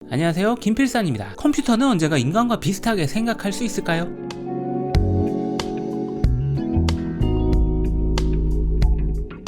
안녕하세요, 김필산입니다. 컴퓨터는 언젠가 인간과 비슷하게 생각할 수 있을까요?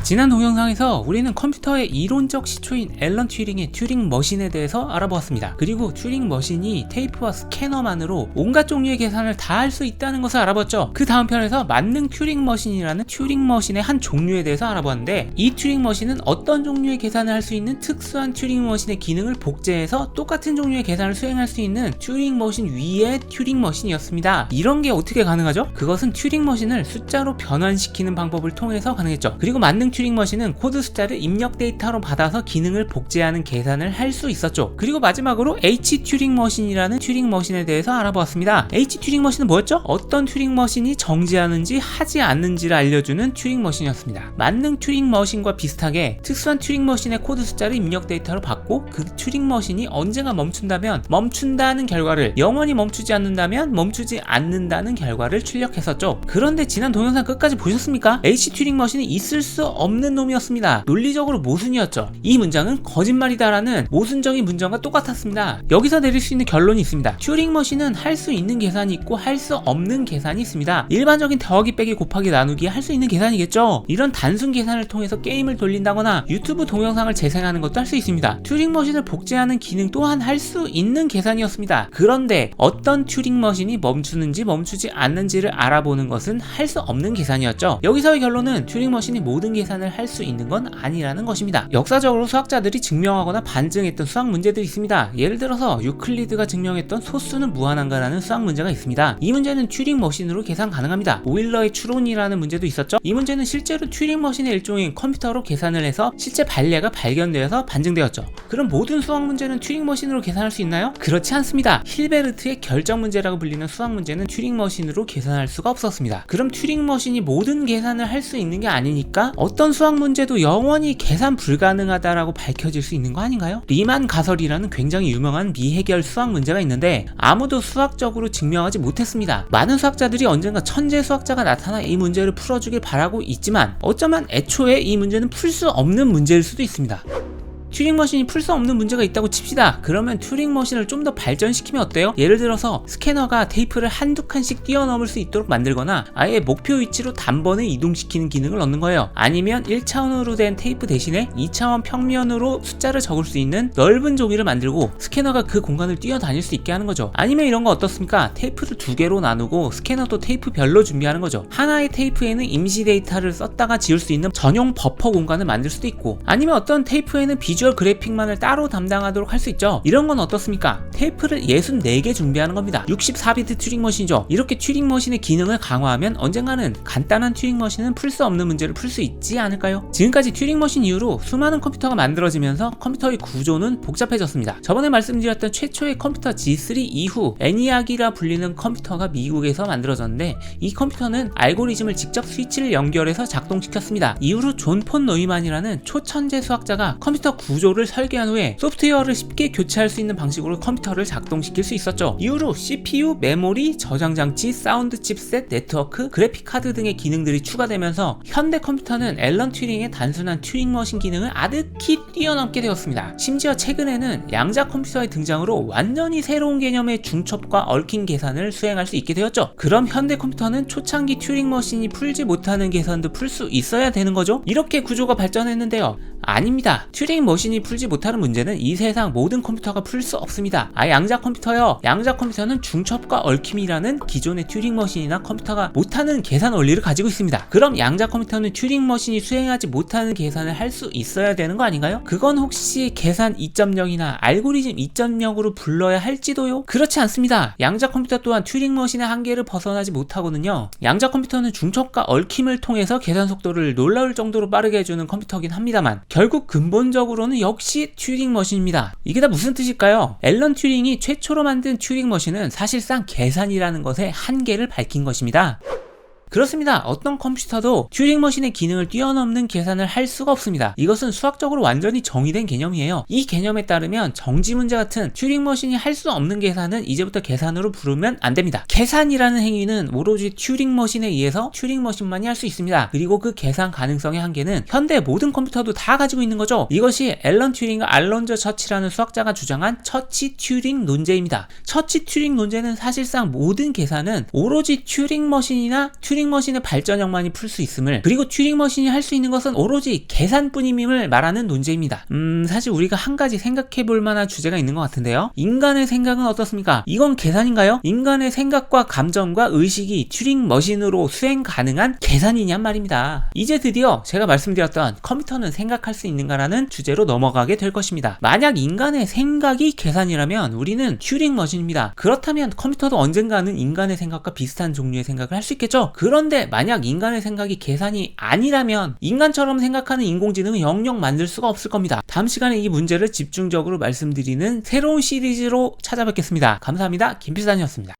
지난 동영상에서 우리는 컴퓨터의 이론적 시초인 앨런 튜링의 튜링 머신에 대해서 알아보았습니다. 그리고 튜링 머신이 테이프와 스캐너만으로 온갖 종류의 계산을 다 할 수 있다는 것을 알아봤죠. 그 다음 편에서 만능 튜링 머신이라는 튜링 머신의 한 종류에 대해서 알아보았는데, 이 튜링 머신은 어떤 종류의 계산을 할 수 있는 특수한 튜링 머신의 기능을 복제해서 똑같은 종류의 계산을 수행할 수 있는 튜링 머신 위의 튜링 머신이었습니다. 이런 게 어떻게 가능하죠? 그것은 튜링 머신을 숫자로 변환시키는 방법을 통해서 가능했죠. 그리고 만능 튜링 머신은 코드 숫자를 입력 데이터로 받아서 기능을 복제하는 계산을 할 수 있었죠. 그리고 마지막으로 H 튜링 머신이라는 튜링 머신에 대해서 알아보았습니다. H 튜링 머신은 뭐였죠? 어떤 튜링 머신이 정지하는지 하지 않는지를 알려주는 튜링 머신이었습니다. 만능 튜링 머신과 비슷하게 특수한 튜링 머신의 코드 숫자를 입력 데이터로 받고, 그 튜링 머신이 언젠가 멈춘다면 멈춘다는 결과를, 영원히 멈추지 않는다면 멈추지 않는다는 결과를 출력했었죠. 그런데 지난 동영상 끝까지 보셨습니까? H 튜링 머신이 있을 수 없는 놈이었습니다. 논리적으로 모순이었죠. 이 문장은 거짓말이다라는 모순적인 문장과 똑같았습니다. 여기서 내릴 수 있는 결론이 있습니다. 튜링 머신은 할 수 있는 계산이 있고 할 수 없는 계산이 있습니다. 일반적인 더하기 빼기 곱하기 나누기 할 수 있는 계산이겠죠. 이런 단순 계산을 통해서 게임을 돌린다거나 유튜브 동영상을 재생하는 것도 할 수 있습니다. 튜링 머신을 복제하는 기능 또한 할 수 있는 계산이었습니다. 그런데 어떤 튜링 머신이 멈추는지 멈추지 않는지를 알아보는 것은 할 수 없는 계산이었죠. 여기서의 결론은 튜링 머신이 모든 계산을 할 수 있는 건 아니라는 것입니다. 역사적으로 수학자들이 증명하거나 반증했던 수학 문제들이 있습니다. 예를 들어서 유클리드가 증명했던 소수는 무한한가라는 수학 문제가 있습니다. 이 문제는 튜링 머신으로 계산 가능합니다. 오일러의 추론이라는 문제도 있었죠. 이 문제는 실제로 튜링 머신의 일종인 컴퓨터로 계산을 해서 실제 발레가 발견되어서 반증되었죠. 그럼 모든 수학 문제는 튜링 머신으로 계산할 수 있나요? 그렇지 않습니다. 힐베르트의 결정 문제라고 불리는 수학 문제는 튜링 머신으로 계산할 수가 없었습니다. 그럼 튜링 머신이 모든 계산을 할 수 있는 게 아니니까 어떤 수학 문제도 영원히 계산 불가능하다라고 밝혀질 수 있는 거 아닌가요? 리만 가설이라는 굉장히 유명한 미해결 수학 문제가 있는데 아무도 수학적으로 증명하지 못했습니다. 많은 수학자들이 언젠가 천재 수학자가 나타나 이 문제를 풀어주길 바라고 있지만, 어쩌면 애초에 이 문제는 풀 수 없는 문제일 수도 있습니다. 튜링 머신이 풀 수 없는 문제가 있다고 칩시다. 그러면 튜링 머신을 좀 더 발전시키면 어때요? 예를 들어서 스캐너가 테이프를 한두 칸씩 뛰어넘을 수 있도록 만들거나 아예 목표 위치로 단번에 이동시키는 기능을 넣는 거예요. 아니면 1차원으로 된 테이프 대신에 2차원 평면으로 숫자를 적을 수 있는 넓은 종이를 만들고 스캐너가 그 공간을 뛰어다닐 수 있게 하는 거죠. 아니면 이런 거 어떻습니까? 테이프를 두 개로 나누고 스캐너도 테이프별로 준비하는 거죠. 하나의 테이프에는 임시 데이터를 썼다가 지울 수 있는 전용 버퍼 공간을 만들 수도 있고, 아니면 어떤 테이프에는 비주얼 그래픽만을 따로 담당하도록 할 수 있죠. 이런 건 어떻습니까? 테이프를 64개 준비하는 겁니다. 64비트 튜링 머신이죠. 이렇게 튜링 머신의 기능을 강화하면 언젠가는 간단한 튜링 머신은 풀 수 없는 문제를 풀 수 있지 않을까요? 지금까지 튜링 머신 이후로 수많은 컴퓨터가 만들어지면서 컴퓨터의 구조는 복잡해졌습니다. 저번에 말씀드렸던 최초의 컴퓨터 G3 이후 애니악이라 불리는 컴퓨터가 미국에서 만들어졌는데, 이 컴퓨터는 알고리즘을 직접 스위치를 연결해서 작동시켰습니다. 이후로 존 폰 노이만이라는 초천재 수학자가 컴퓨터 구조를 설계한 후에 소프트웨어를 쉽게 교체할 수 있는 방식으로 컴퓨터를 작동시킬 수 있었죠. 이후로 CPU, 메모리, 저장장치, 사운드 칩셋, 네트워크, 그래픽 카드 등의 기능들이 추가되면서 현대 컴퓨터는 앨런 튜링의 단순한 튜링 머신 기능을 아득히 뛰어넘게 되었습니다. 심지어 최근에는 양자 컴퓨터의 등장으로 완전히 새로운 개념의 중첩과 얽힌 계산을 수행할 수 있게 되었죠. 그럼 현대 컴퓨터는 초창기 튜링 머신이 풀지 못하는 계산도 풀 수 있어야 되는 거죠? 이렇게 구조가 발전했는데요. 아닙니다. 튜링 머신이 풀지 못하는 문제는 이 세상 모든 컴퓨터가 풀 수 없습니다. 양자 컴퓨터요. 양자 컴퓨터는 중첩과 얽힘이라는 기존의 튜링 머신이나 컴퓨터가 못하는 계산 원리를 가지고 있습니다. 그럼 양자 컴퓨터는 튜링 머신이 수행하지 못하는 계산을 할 수 있어야 되는 거 아닌가요? 그건 혹시 계산 2.0이나 알고리즘 2.0으로 불러야 할지도요? 그렇지 않습니다. 양자 컴퓨터 또한 튜링 머신의 한계를 벗어나지 못하거든요. 양자 컴퓨터는 중첩과 얽힘을 통해서 계산 속도를 놀라울 정도로 빠르게 해주는 컴퓨터긴 합니다만, 결국 근본적으로는 역시 튜링 머신입니다. 이게 다 무슨 뜻일까요? 앨런 튜링이 최초로 만든 튜링 머신은 사실상 계산이라는 것의 한계를 밝힌 것입니다. 그렇습니다. 어떤 컴퓨터도 튜링 머신의 기능을 뛰어넘는 계산을 할 수가 없습니다. 이것은 수학적으로 완전히 정의된 개념이에요. 이 개념에 따르면 정지 문제 같은 튜링 머신이 할 수 없는 계산은 이제부터 계산으로 부르면 안 됩니다. 계산이라는 행위는 오로지 튜링 머신에 의해서 튜링 머신만이 할 수 있습니다. 그리고 그 계산 가능성의 한계는 현대 모든 컴퓨터도 다 가지고 있는 거죠. 이것이 앨런 튜링과 알론조 처치라는 수학자가 주장한 처치 튜링 논제입니다. 처치 튜링 논제는 사실상 모든 계산은 오로지 튜링 머신이나 튜링 머신의 발전형만이 풀 수 있음을, 그리고 튜링 머신이 할 수 있는 것은 오로지 계산뿐임을 말하는 논제입니다. 사실 우리가 한 가지 생각해 볼 만한 주제가 있는 것 같은데요. 인간의 생각은 어떻습니까? 이건 계산인가요? 인간의 생각과 감정과 의식이 튜링 머신으로 수행 가능한 계산이냔 말입니다. 이제 드디어 제가 말씀드렸던 컴퓨터는 생각할 수 있는가라는 주제로 넘어가게 될 것입니다. 만약 인간의 생각이 계산이라면 우리는 튜링 머신입니다. 그렇다면 컴퓨터도 언젠가는 인간의 생각과 비슷한 종류의 생각을 할 수 있겠죠? 그런데 만약 인간의 생각이 계산이 아니라면 인간처럼 생각하는 인공지능은 영영 만들 수가 없을 겁니다. 다음 시간에 이 문제를 집중적으로 말씀드리는 새로운 시리즈로 찾아뵙겠습니다. 감사합니다. 김필산이었습니다.